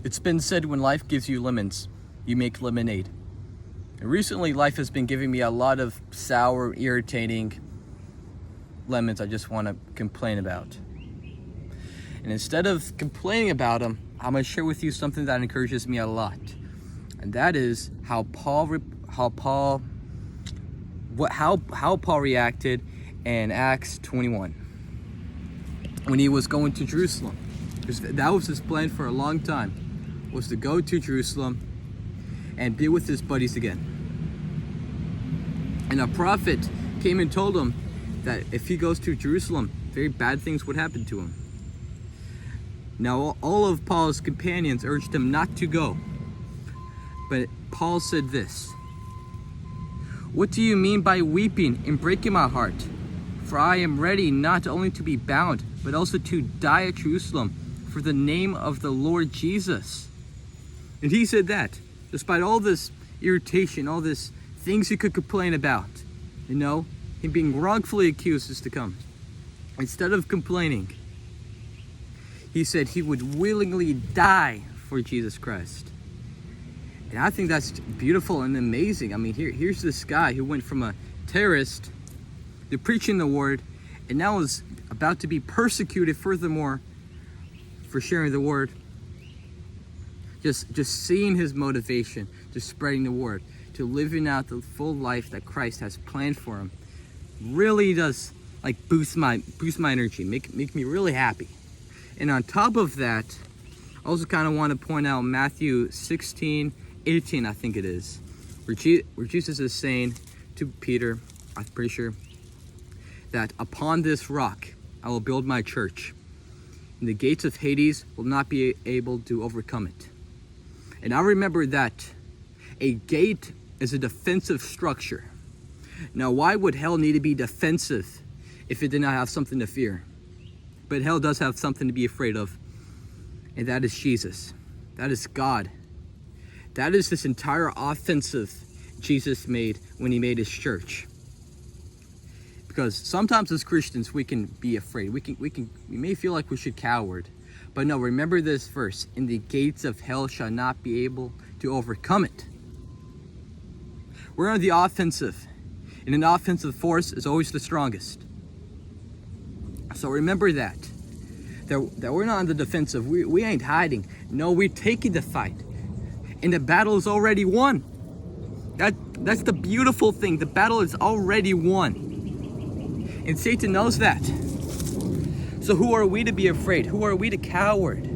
It's been said when life gives you lemons, you make lemonade. And recently, life has been giving me a lot of sour, irritating lemons I just want to complain about. And instead of complaining about them, I'm going to share with you something that encourages me a lot. And that is how Paul reacted in Acts 21 when he was going to Jerusalem. Because that was his plan for a long time, was to go to Jerusalem and be with his buddies again. And a prophet came and told him that if he goes to Jerusalem, very bad things would happen to him. Now, all of Paul's companions urged him not to go. But Paul said this: "What do you mean by weeping and breaking my heart? For I am ready not only to be bound, but also to die at Jerusalem for the name of the Lord Jesus." And he said that, despite all this irritation, all this things he could complain about, him being wrongfully accused is to come. Instead of complaining, he said he would willingly die for Jesus Christ. And I think that's beautiful and amazing. I mean, here's this guy who went from a terrorist to preaching the word, and now is about to be persecuted furthermore for sharing the word. Just seeing his motivation to spreading the word, to living out the full life that Christ has planned for him, really does boost my energy, make me really happy. And on top of that, I also kind of want to point out Matthew 16:18, I think it is, where Jesus is saying to Peter, I'm pretty sure, that upon this rock I will build my church, and the gates of Hades will not be able to overcome it. And I remember that a gate is a defensive structure. Now, why would hell need to be defensive if it did not have something to fear? But hell does have something to be afraid of, and that is Jesus. That is God. That is this entire offensive Jesus made when he made his church. Because sometimes as Christians we can be afraid. We may feel like we should coward. But no, remember this verse: "And the gates of hell shall not be able to overcome it." We're on the offensive, and an offensive force is always the strongest. So remember that we're not on the defensive. We ain't hiding. No, we're taking the fight, and the battle is already won. That's the beautiful thing. The battle is already won, and Satan knows that. So who are we to be afraid? Who are we to coward?